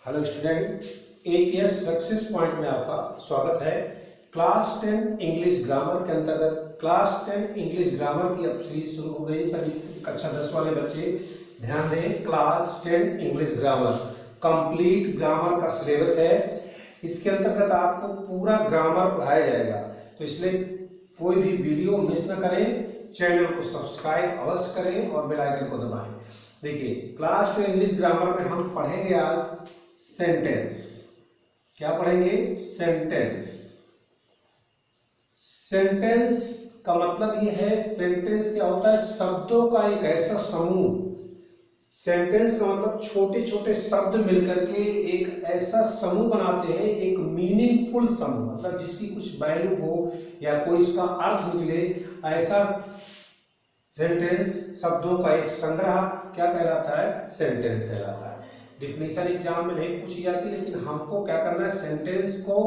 Hello student, AKS success point में आपका स्वागत है। क्लास 10 इंग्लिश ग्रामर के अंतर्गत क्लास 10 इंग्लिश ग्रामर की अब सीरीज शुरू हो गई। सभी कक्षा 10 वाले बच्चे ध्यान दें। Class 10 English grammar complete grammar का सिलेबस है। इसके अंतर्गत आपको पूरा ग्रामर पढ़ाया जाएगा, तो इसलिए कोई भी वीडियो मिस न करें। चैनल को सब्सक्राइब अवश्य करें और बेल आइकन को दबाएं। देखिए, क्लास 10 इंग्लिश ग्रामर में हम पढ़ेंगे आज सेंटेंस। क्या पढ़ेंगे? सेंटेंस। सेंटेंस का मतलब ये है, सेंटेंस क्या होता है? शब्दों का एक ऐसा समूह। सेंटेंस का मतलब छोटे छोटे शब्द मिलकर के एक ऐसा समूह बनाते हैं, एक मीनिंगफुल समूह, मतलब जिसकी कुछ वैल्यू हो या कोई इसका अर्थ निकले, ऐसा सेंटेंस शब्दों का एक संग्रह क्या कहलाता है? सेंटेंस कहलाता है। डिफिनेशन एग्जाम में नहीं पूछी जाती, लेकिन हमको क्या करना है? सेंटेंस को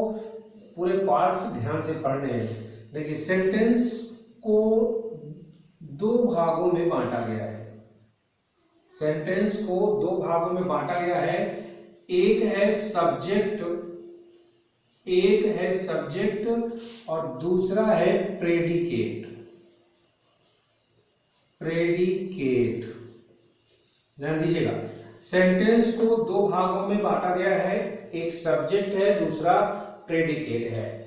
पूरे पार्ट्स ध्यान से पढ़ने हैं। देखिए, सेंटेंस को दो भागों में बांटा गया है। सेंटेंस को दो भागों में बांटा गया है। एक है सब्जेक्ट और दूसरा है प्रेडिकेट। ध्यान दीजिएगा, सेंटेंस को दो भागों में बांटा गया है। एक सब्जेक्ट है, दूसरा प्रेडिकेट है।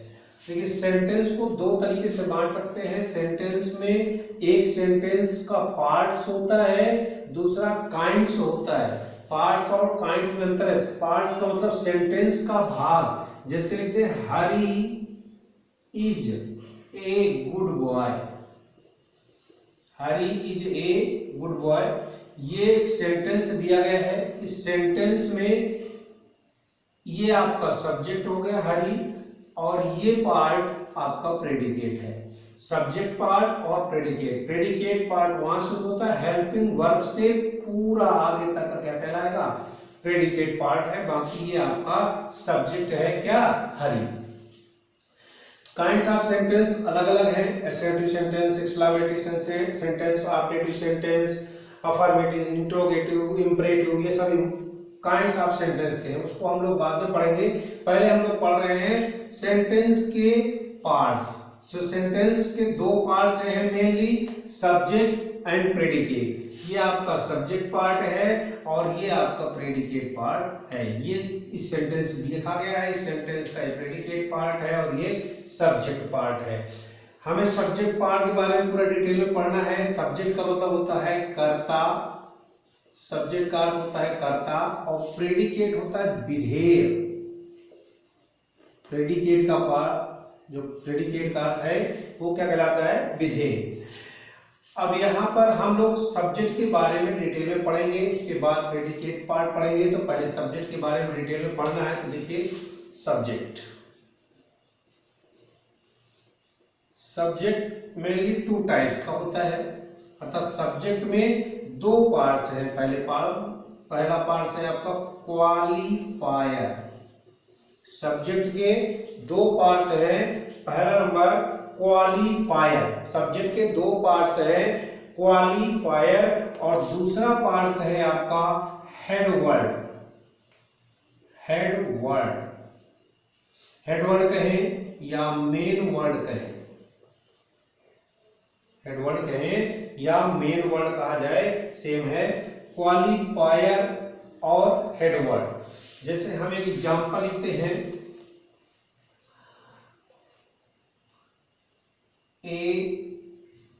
देखिए, सेंटेंस को दो तरीके से बांट सकते हैं। सेंटेंस में एक सेंटेंस का पार्ट्स होता है, दूसरा काइंड्स होता है। पार्ट्स और काइंड्स में अंतर है। पार्ट्स का मतलब सेंटेंस का भाग। जैसे लिखते हैं, Hari is a good boy. Hari is a good boy, ये एक सेंटेंस दिया गया है। इस सेंटेंस में ये आपका सब्जेक्ट हो गया हरी, और ये पार्ट आपका प्रेडिकेट है। सब्जेक्ट पार्ट और प्रेडिकेट। प्रेडिकेट पार्ट वहां से होता है हेल्पिंग वर्ब से पूरा आगे तक का क्या कहलाएगा? प्रेडिकेट पार्ट है। बाकी ये आपका सब्जेक्ट है, क्या? हरी। काइंड्स ऑफ सेंटेंस अलग अलग है। Assertive sentence, exclamatory sentence, objective sentence, affirmative, interrogative, imperative, ये सभी काइंड्स ऑफ सेंटेंस के हैं। उसको हम लोग बाद में पढ़ेंगे। पहले हम लोग पढ़ रहे हैं सेंटेंस के पार्ट्स। तो सेंटेंस के दो पार्ट्स हैं मेनली, सब्जेक्ट एंड प्रेडिकेट। ये आपका सब्जेक्ट पार्ट है और ये आपका प्रेडिकेट पार्ट है। ये इस सेंटेंस में लिखा गया है। इस सेंटेंस का ये प्रेडिकेट पार्ट है और ये सब्जेक्ट पार्ट है। हमें सब्जेक्ट पार्ट के बारे में पूरा डिटेल में पढ़ना है। सब्जेक्ट का मतलब होता है कर्ता, सब्जेक्ट का अर्थ होता है कर्ता, और प्रेडिकेट होता है विधेय। प्रेडिकेट का पार्ट, जो प्रेडिकेट का अर्थ है वो क्या कहलाता है? विधेय। अब यहाँ पर हम लोग सब्जेक्ट के बारे में डिटेल में पढ़ेंगे, उसके बाद प्रेडिकेट पार्ट पढ़ेंगे। तो पहले सब्जेक्ट के बारे में डिटेल में पढ़ना है। तो देखिए, सब्जेक्ट मेनली टू टाइप्स का होता है, अर्थात सब्जेक्ट में दो पार्ट्स हैं। पहला पार्ट है आपका क्वालिफायर। सब्जेक्ट के दो पार्ट्स हैं। पहला नंबर क्वालिफायर। सब्जेक्ट के दो पार्ट्स हैं, क्वालिफायर, और दूसरा पार्ट है आपका हेडवर्ड। हेडवर्ड कहें या मेन वर्ड कहें, हेडवर्ड कहें या मेन वर्ड कहा जाए, सेम है। क्वालिफायर और हेडवर्ड। जैसे हम एक एग्जांपल लिखते हैं, a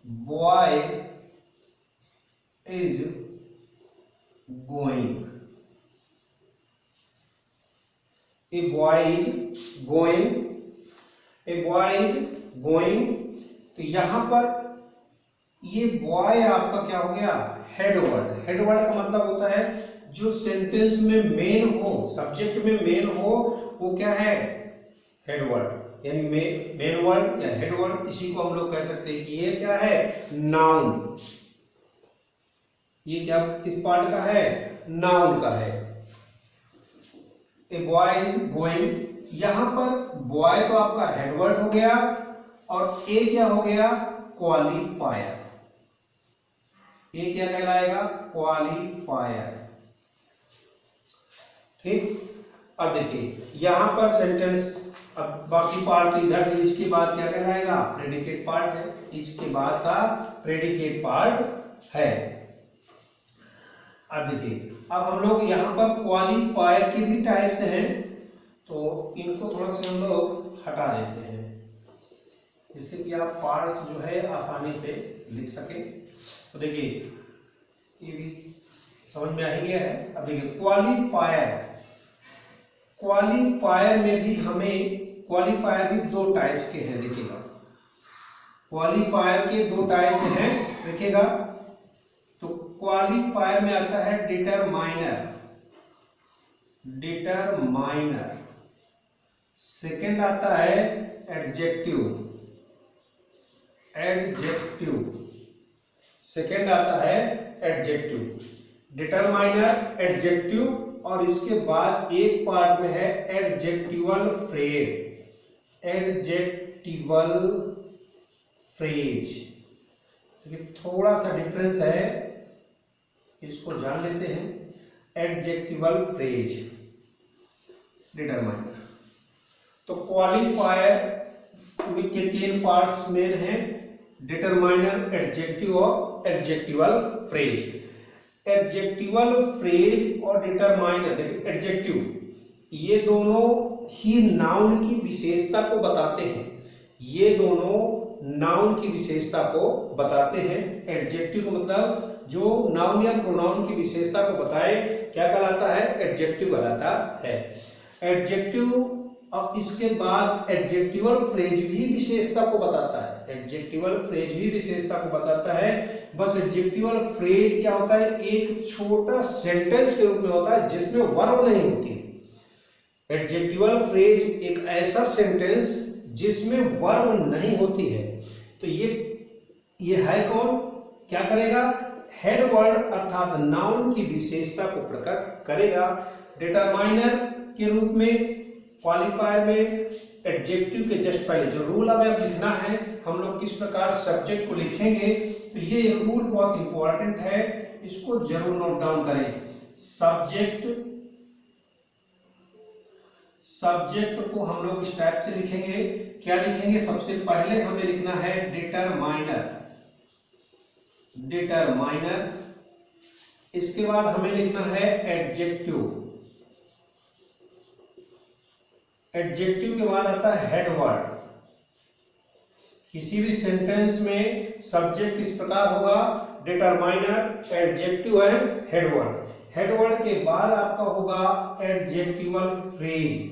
boy is going. A boy is going. तो यहां पर ये बॉय आपका क्या हो गया? हेडवर्ड। हेडवर्ड का मतलब होता है जो सेंटेंस में मेन हो, सब्जेक्ट में मेन हो, वो क्या है? हेडवर्ड, यानी मेन वर्ड या हेडवर्ड। इसी को हम लोग कह सकते हैं कि ये क्या है? नाउन। ये क्या किस पार्ट का है? नाउन का है। A boy is going. यहां पर बॉय तो आपका हेडवर्ड हो गया, और ए क्या हो गया? क्वालिफायर। ये क्या कहलाएगा? क्वालिफायर। ठीक। अब देखिए यहाँ पर सेंटेंस, अब बाकी पार्ट इधर से इसके बाद क्या कहलाएगा, प्रेडिकेट पार्ट है, इसके बाद का प्रेडिकेट पार्ट है। अब देखिए अब हम लोग यहाँ पर क्वालिफायर के भी टाइप्स हैं, तो इनको थोड़ा सा हम लोग हटा देते हैं जिससे कि आप पार्ट्स जो है आसानी से लिख सकें। तो देखिए ये भी समझ में आ ही गया है। अब देखिए क्वालिफायर, क्वालिफायर में भी हमें, क्वालिफायर भी दो टाइप्स के हैं, देखिएगा क्वालिफायर के दो टाइप्स हैं, देखिएगा। तो क्वालिफायर में आता है डिटरमाइनर, डिटरमाइनर, सेकंड आता है एडजेक्टिव, एडजेक्टिव, सेकंड आता है एडजेक्टिव, डिटरमाइनर, एडजेक्टिव, और इसके बाद एक पार्ट में है एडजेक्टिवल फ्रेज, एडजेक्टिवल फ्रेज। थोड़ा सा डिफरेंस है, इसको जान लेते हैं। Adjectival phrase, determiner. तो क्वालिफायर के तीन पार्ट्स मेन हैं, डिटरमाइनर, एडजेक्टिव और एडजेक्टिवल फ्रेज। एडजेक्टिवल फ्रेज और डिटरमाइनर, देखिए एडजेक्टिव ये दोनों ही नाउन की विशेषता को बताते हैं, ये दोनों नाउन की विशेषता को बताते हैं। एडजेक्टिव का मतलब जो नाउन या प्रोनाउन की विशेषता को बताए क्या कहलाता है, एडजेक्टिव कहलाता है। एडजेक्टिव, और इसके बाद एडजेक्टिवल फ्रेज भी विशेषता को बताता है, एडजेक्टिवल फ्रेज भी विशेषता को बताता है। बस एडजेक्टिवल फ्रेज क्या होता है, एक छोटा सेंटेंस के रूप में होता है जिसमें वर्ब नहीं होती है। एडजेक्टिवल फ्रेज एक ऐसा सेंटेंस जिसमें वर्ब नहीं होती है। तो ये है कौन, क्या करेगा, हेड वर्ड अर्थात नाउन की विशेषता को प्रकट करेगा। डिटरमाइनर के रूप में क्वालिफायर में एडजेक्टिव के जस्ट पहले जो रूल हमें अब लिखना है, हम लोग किस प्रकार सब्जेक्ट को लिखेंगे, तो ये रूल बहुत इंपॉर्टेंट है, इसको जरूर नोट डाउन करें। सब्जेक्ट, सब्जेक्ट को हम लोग इस टाइप से लिखेंगे, क्या लिखेंगे, सबसे पहले हमें लिखना है डिटरमाइनर, डिटरमाइनर, इसके बाद हमें लिखना है एडजेक्टिव, एडजेक्टिव के बाद आता है हेड वर्ड। किसी भी सेंटेंस में सब्जेक्ट इस प्रकार होगा, determiner, adjective and head word. Head word के बाद आपका होगा एडजेक्टिवल फ्रेज,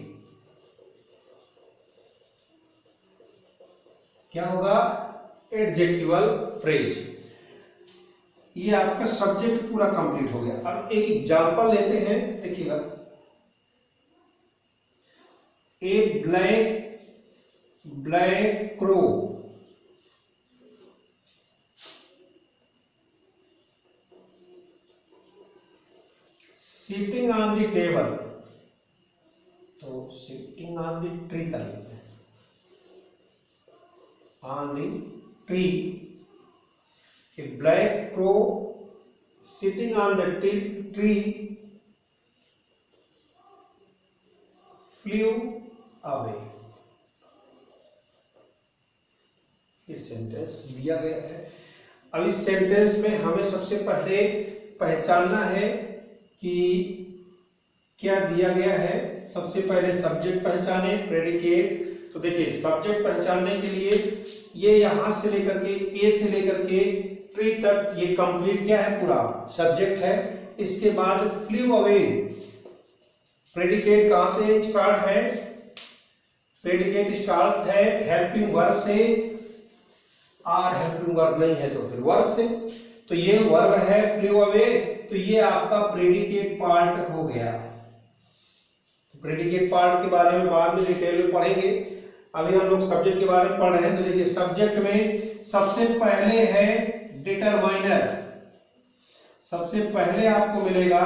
क्या होगा, एडजेक्टिवल फ्रेज। ये आपका सब्जेक्ट पूरा कंप्लीट हो गया। अब एक एग्जांपल लेते हैं, देखिएगा, a black crow, sitting on the table, तो सिटिंग ऑन द ट्री कर लेते हैं, on the tree. A black crow sitting on the tree flew away. ये सेंटेंस दिया गया है। अब इस सेंटेंस में हमें सबसे पहले पहचानना है कि क्या दिया गया है। सबसे पहले सब्जेक्ट पहचाने, प्रेडिकेट। तो देखिए सब्जेक्ट पहचानने के लिए ये यहां से लेकर के, ए से लेकर के ट्री तक, ये कंप्लीट क्या है, पूरा सब्जेक्ट है। इसके बाद फ्लू अवे, प्रेडिकेट कहां से स्टार्ट है, प्रेडिकेट स्टार्ट है हेल्पिंग वर्ब से, और हेल्पिंग वर्ब नहीं है तो फिर वर्ब से। तो ये वर्ब है फ्लू अवे, तो ये आपका प्रेडिकेट पार्ट हो गया। प्रेडिकेट पार्ट के बारे में बाद में डिटेल में पढ़ेंगे, अभी हम लोग सब्जेक्ट के बारे में पढ़ रहे हैं। तो देखिए सब्जेक्ट में सबसे पहले है डिटरमाइनर, सबसे पहले आपको मिलेगा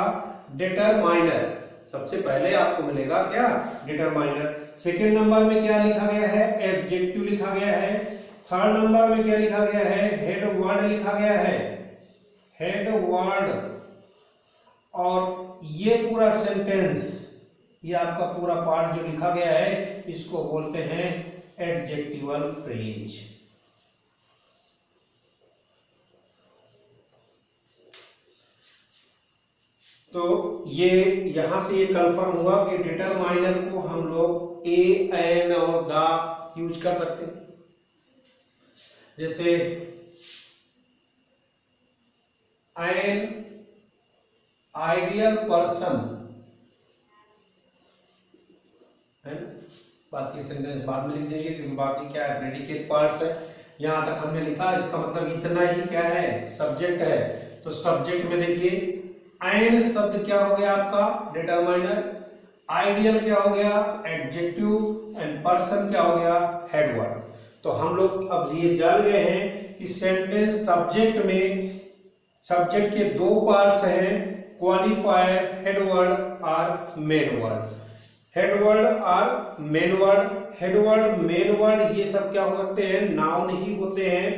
डिटरमाइनर, सबसे पहले आपको मिलेगा क्या, डिटरमाइनर। सेकेंड नंबर में क्या लिखा गया है, एडजेक्टिव लिखा गया है। थर्ड नंबर में क्या लिखा गया है, हेड वर्ड लिखा गया है, हेड वर्ड। और ये पूरा सेंटेंस, ये आपका पूरा पार्ट जो लिखा गया है इसको बोलते हैं एडजेक्टिवल फ्रेज। तो ये यहां से ये कंफर्म हुआ कि डिटरमाइनर को हम लोग ए, एन और द यूज कर सकते हैं। जैसे एन आइडियल पर्सन है, बाकी सेंटेंस बाद में लिख देंगे क्योंकि बाकी क्या है प्रेडिकेट पार्ट्स है। यहां तक हमने लिखा, इसका मतलब इतना ही क्या है सब्जेक्ट है। तो सब्जेक्ट में देखिए एन शब्द क्या हो गया आपका डिटरमाइनर, आइडियल क्या हो गया एडजेक्टिव, एंड पर्सन क्या हो गया हेड वर्ड। तो हम लोग अब ये जान गए हैं कि सेंटेंस सब्जेक्ट में सब्जेक्ट के दो पार्ट्स हैं, क्वालिफायर, हेड वर्ड और मेन वर्ड। हेड वर्ड और main word, head word main word ये सब क्या हो सकते हैं नाउन ही होते हैं।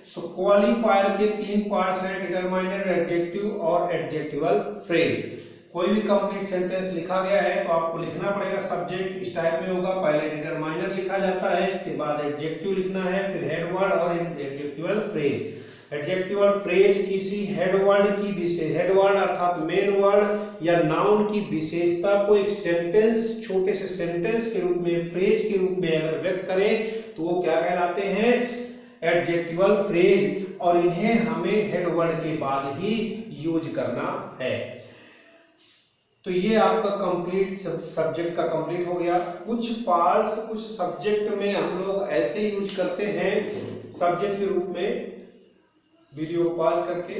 तो क्वालिफायर के तीन पार्ट्स हैं, डिटरमाइनर, एडजेक्टिव और एडजेक्टिवल फ्रेज। कोई भी कंप्लीट सेंटेंस लिखा गया है तो आपको लिखना पड़ेगा सब्जेक्ट इस टाइप में होगा, पहले डिटरमाइनर लिखा जाता है, इसके बाद एडजेक्टिव लिखना है, फिर हेड वर्ड और एडजेक्टिवल फ्रेज। एडजेक्टिवल फ्रेज किसी हेड वर्ड की विशेष, हेड वर्ड अर्थात मेन वर्ड या नाउन की विशेषता को एक सेंटेंस, छोटे से सेंटेंस के रूप में, फ्रेज के रूप में अगर व्यक्त करें तो वो क्या कहलाते हैं एडजेक्टिवल फ्रेज। और इन्हें हमें हेड वर्ड के बाद ही यूज करना है। तो ये आपका कंप्लीट सब्जेक्ट का कंप्लीट हो गया। कुछ पार्ट्स कुछ सब्जेक्ट में हम लोग ऐसे यूज करते हैं सब्जेक्ट के रूप में। वीडियो पॉज करके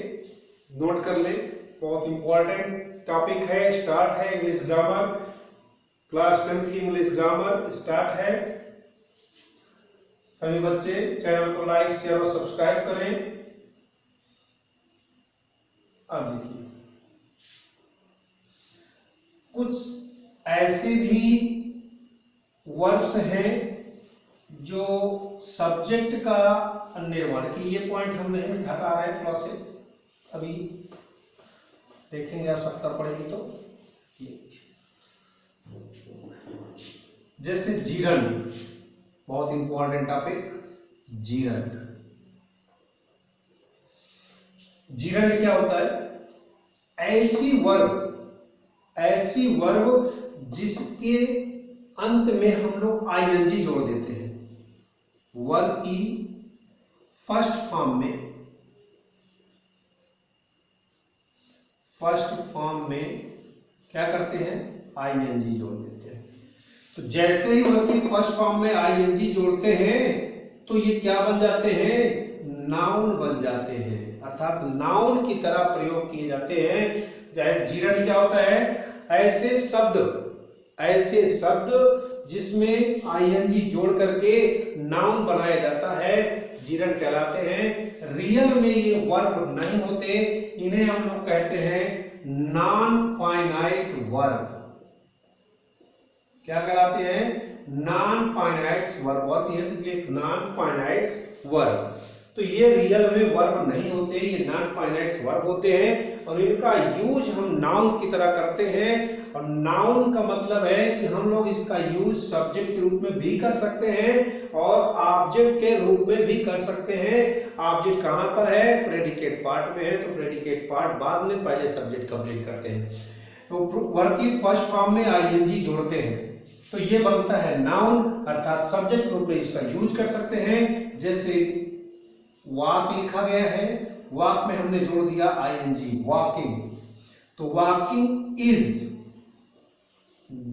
नोट कर ले, बहुत इंपॉर्टेंट टॉपिक है। स्टार्ट है इंग्लिश ग्रामर, क्लास 10 की इंग्लिश ग्रामर स्टार्ट है। सभी बच्चे चैनल को लाइक, शेयर और सब्सक्राइब करें। अब देखिए कुछ ऐसे भी वर्ब्स हैं जो सब्जेक्ट का निर्माण की, ये पॉइंट हम नहीं हटा रहे हैं, थोड़ा से अभी देखेंगे आवश्यकता पड़ेगी तो। जैसे जीरंड, बहुत इंपॉर्टेंट टॉपिक जीरंड। जीरंड क्या होता है ऐसी वर्ब जिसके अंत में हम लोग आईएनजी जोड़ देते हैं। वर्ब की फर्स्ट फॉर्म में क्या करते हैं आईएनजी जोड़ देते हैं। तो जैसे ही वर्ब की फर्स्ट फॉर्म में आईएनजी जोड़ते हैं तो ये क्या बन जाते हैं नाउन बन जाते हैं, अर्थात नाउन की तरह प्रयोग किए जाते हैं। जैसे जीरंड क्या होता है ऐसे शब्द जिसमें आईएनजी जोड़ करके नाउन बनाया जाता है जीरंड कहलाते हैं। रियल में ये वर्ब नहीं होते, इन्हें हम लोग कहते हैं नॉन फाइनाइट वर्ब। क्या कहलाते हैं नॉन फाइनाइट वर्ब, इसलिए नॉन फाइनाइट वर्ब। तो ये रियल में वर्ब नहीं होते, ये नॉन फाइनाइट वर्ब होते हैं और इनका यूज हम नाउन की तरह करते हैं। और नाउन का मतलब है कि हम लोग इसका यूज सब्जेक्ट के रूप में भी कर सकते हैं और ऑब्जेक्ट के रूप में भी कर सकते हैं। ऑब्जेक्ट कहां पर है प्रेडिकेट पार्ट में है, तो प्रेडिकेट पार्ट बाद में, पहले सब्जेक्ट कंप्लीट करते हैं। तो वर्ब की फर्स्ट फॉर्म में आईएनजी जोड़ते हैं तो ये बनता है नाउन, अर्थात सब्जेक्ट के रूप में इसका यूज कर सकते हैं। जैसे वॉक लिखा गया है, वॉक में हमने जोड़ दिया आईएनजी वॉकिंग, तो walking is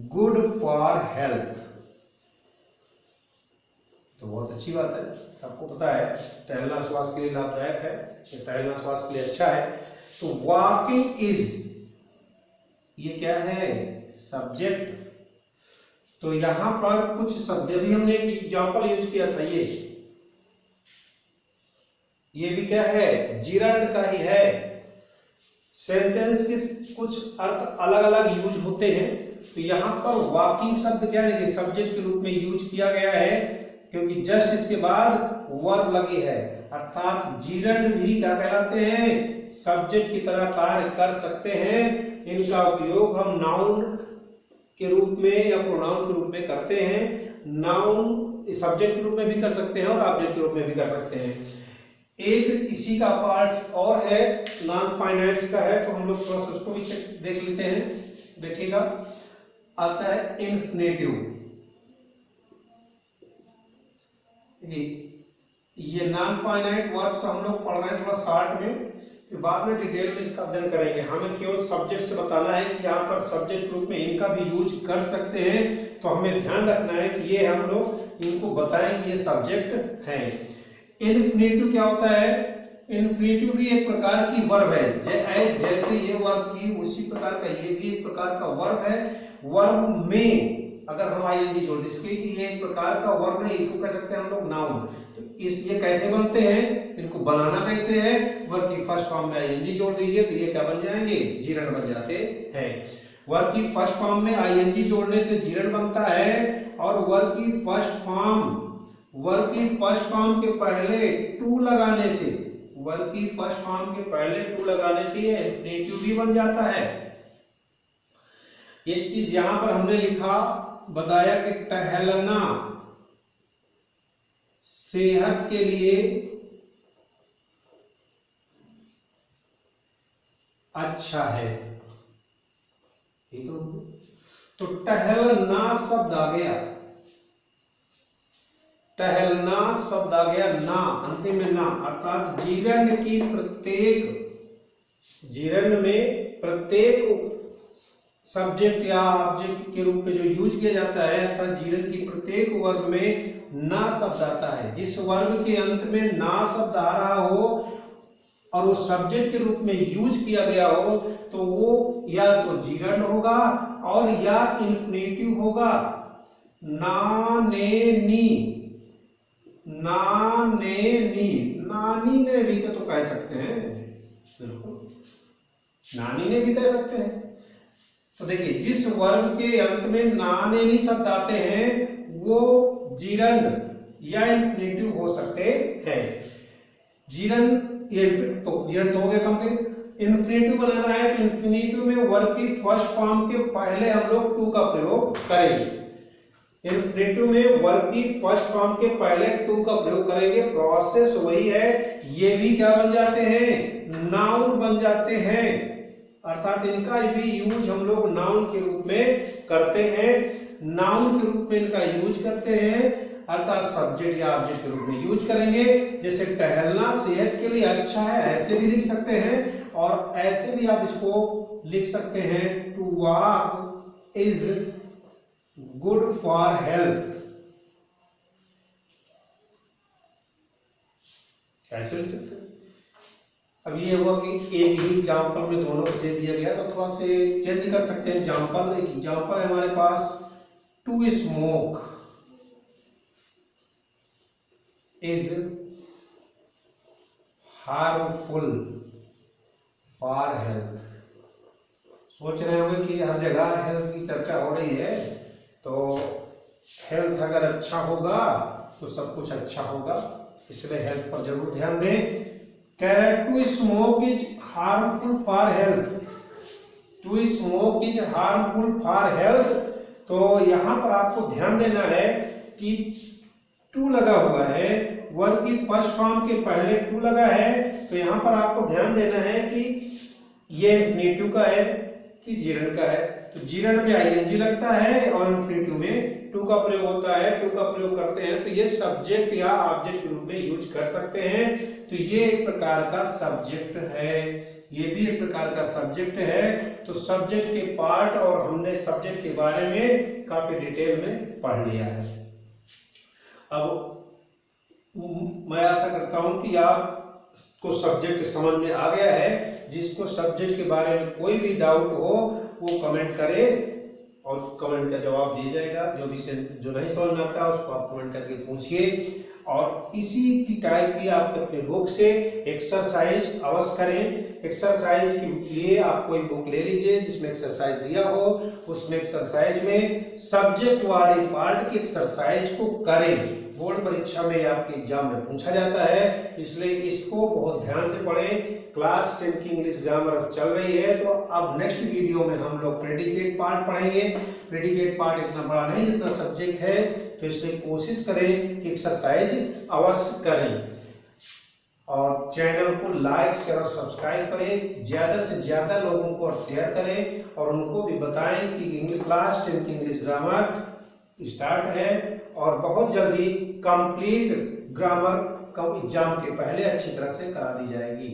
good for health. तो बहुत अच्छी बात है, सबको पता है टहलना स्वास्थ्य के लिए लाभदायक है, टहलना स्वास्थ्य के लिए अच्छा है। तो वॉकिंग इज ये क्या है सब्जेक्ट। तो यहां पर कुछ शब्द भी हमने एग्जाम्पल यूज किया था, ये भी क्या है जीरंड का ही है। सेंटेंस के कुछ अर्थ अलग अलग यूज होते हैं। तो यहां पर वॉकिंग शब्द क्या है सब्जेक्ट के रूप में यूज किया गया है क्योंकि जस्ट इसके बाद वर्ब लगी है, अर्थात जीरंड भी क्या कहलाते हैं सब्जेक्ट की तरह कार्य कर सकते हैं। इनका उपयोग हम नाउन के रूप में या प्रोनाउन के रूप में करते हैं। नाउन सब्जेक्ट के रूप में भी कर सकते हैं और ऑब्जेक्ट के रूप में भी कर सकते हैं। एक इसी का पार्ट और है नॉन फाइनाइट्स का है, तो हम लोग थोड़ा सा उसको भी देख लेते हैं। देखिएगा, आता है इन्फिनेटिव। ये नॉन फाइनाइट वर्ब्स हम लोग पढ़ रहे हैं थोड़ा शॉर्ट में, फिर बाद में डिटेल में इसका अध्ययन करेंगे। हमें केवल सब्जेक्ट से बताना है कि यहाँ पर सब्जेक्ट के रूप में इनका भी यूज कर सकते हैं, तो हमें ध्यान रखना है कि ये हम लोग इनको बताएं कि ये सब्जेक्ट है। इन्फिनेटिव क्या होता है? इन्फिनेटिव भी एक प्रकार की वर्ब है, जैसे ये वर्ब थी उसी प्रकार का ये भी एक प्रकार का वर्ब है। वर्ब में अगर हम आईएनजी जोड़ दें, इसके ये एक प्रकार का वर्ब नहीं, इसको कह सकते हैं हम लोग नाउन। तो ये कैसे बनते हैं, इनको बनाना कैसे है? वर्ब की फर्स्ट फॉर्म में आईएनजी जोड़ दीजिए तो ये क्या बन जाएंगे? जीरन बन जाते हैं। वर्ब की फर्स्ट फॉर्म में आईएनजी जोड़ने से जीरन बनता है, और वर्ब की फर्स्ट फॉर्म के पहले टू लगाने से, वर्ब की फर्स्ट फॉर्म के पहले टू लगाने से ये इन्फिनेटिव भी बन जाता है। एक चीज यहां पर हमने लिखा, बताया कि टहलना सेहत के लिए अच्छा है, ये तो टहलना शब्द आ गया, टहलना शब्द आ गया, ना अंतिम में ना, अर्थात जीरण में प्रत्येक सब्जेक्ट या ऑब्जेक्ट के रूप में जो यूज किया जाता है, अर्थात जीरण की प्रत्येक वर्ग में ना शब्द आता है। जिस वर्ग के अंत में ना शब्द आ रहा हो और वो सब्जेक्ट के रूप में यूज किया गया हो, तो वो या तो जीरण होगा और या इन्फिनेटिव होगा। ना ने नी, नानी ने भी तो कह सकते हैं, बिल्कुल नानी ने भी कह सकते हैं। तो देखिए, जिस वर्ग के अंत में ना ने नी शब्द आते हैं वो जीरण या इन्फिनेटिव हो सकते हैं। जीरण तो हो गया कंप्लीट। इन्फिनेटिव बनाना है तो इन्फिनेटिव में वर्ग की फर्स्ट फॉर्म के पहले हम लोग टू का प्रयोग करेंगे। इन्फिनेटिव में वर्ब की फर्स्ट फॉर्म के पहले टू का प्रयोग करेंगे। प्रोसेस वही है, ये भी क्या बन जाते हैं? नाउन बन जाते हैं, अर्थात इनका भी यूज हम लोग नाउन के रूप में करते हैं। नाउन के रूप में इनका यूज करते हैं, अर्थात सब्जेक्ट या ऑब्जेक्ट के रूप में यूज करेंगे। जैसे टहलना सेहत के लिए अच्छा है, ऐसे भी लिख सकते हैं, और ऐसे भी आप इसको लिख सकते हैं, to walk is good for health, ऐसे लिख सकते हैं। अब ये हुआ कि एक ही एग्जाम्पल में दोनों को दे दिया गया, तो थोड़ा से चेंज कर सकते हैं एग्जाम्पल। एक एग्जाम्पल है हमारे पास, to smoke is harmful for health. सोच रहे होंगे कि हर जगह हेल्थ की चर्चा हो रही है, तो हेल्थ अगर अच्छा होगा तो सब कुछ अच्छा होगा, इसलिए हेल्थ पर जरूर ध्यान दें। कह रहे to smoke is harmful for health, to smoke is harmful for health. तो यहां पर आपको ध्यान देना है कि टू लगा हुआ है, वर्ब की फर्स्ट फॉर्म के पहले टू लगा है, तो यहां पर आपको ध्यान देना है कि ये इन्फिनेटिव का है कि जीरण का है। तो जीरण में आईएनजी लगता है और इन्फिनेटिव में टू का प्रयोग होता है। टू का प्रयोग करते हैं तो ये सब्जेक्ट या ऑब्जेक्ट के रूप में यूज कर सकते हैं। तो ये एक प्रकार का सब्जेक्ट है, ये भी एक प्रकार का सब्जेक्ट है। तो सब्जेक्ट के पार्ट और हमने सब्जेक्ट के बारे में काफी डिटेल में पढ़ लिया है। अब मैं आशा करता हूं कि आपको सब्जेक्ट समझ में आ गया है। जिसको सब्जेक्ट के बारे में कोई भी डाउट हो वो कमेंट करे और कमेंट का जवाब दिया जाएगा। जो नहीं समझ में आता है उसको आप कमेंट करके पूछिए। और इसी की टाइप की आपके अपने बुक से एक्सरसाइज अवश्य करें। एक्सरसाइज के लिए आप कोई बुक ले लीजिए जिसमें एक्सरसाइज दिया हो, उसमें एक्सरसाइज में सब्जेक्ट वाले पार्ट की एक्सरसाइज को करें। बोर्ड परीक्षा में आपके एग्जाम में पूछा जाता है, इसलिए इसको बहुत ध्यान से पढ़ें। क्लास 10 की इंग्लिश ग्रामर चल रही है, तो अब नेक्स्ट वीडियो में हम लोग प्रेडिकेट पार्ट पढ़ेंगे। प्रेडिकेट पार्ट इतना बड़ा नहीं जितना सब्जेक्ट है, तो इसलिए कोशिश करें कि एक्सरसाइज अवश्य करें और चैनल को लाइक शेयर और सब्सक्राइब करें, ज्यादा से ज्यादा लोगों को शेयर करें और उनको भी बताएं कि इंग्लिश क्लास 10 की इंग्लिश ग्रामर स्टार्ट है और बहुत जल्दी कंप्लीट ग्रामर का एग्जाम के पहले अच्छी तरह से करा दी जाएगी।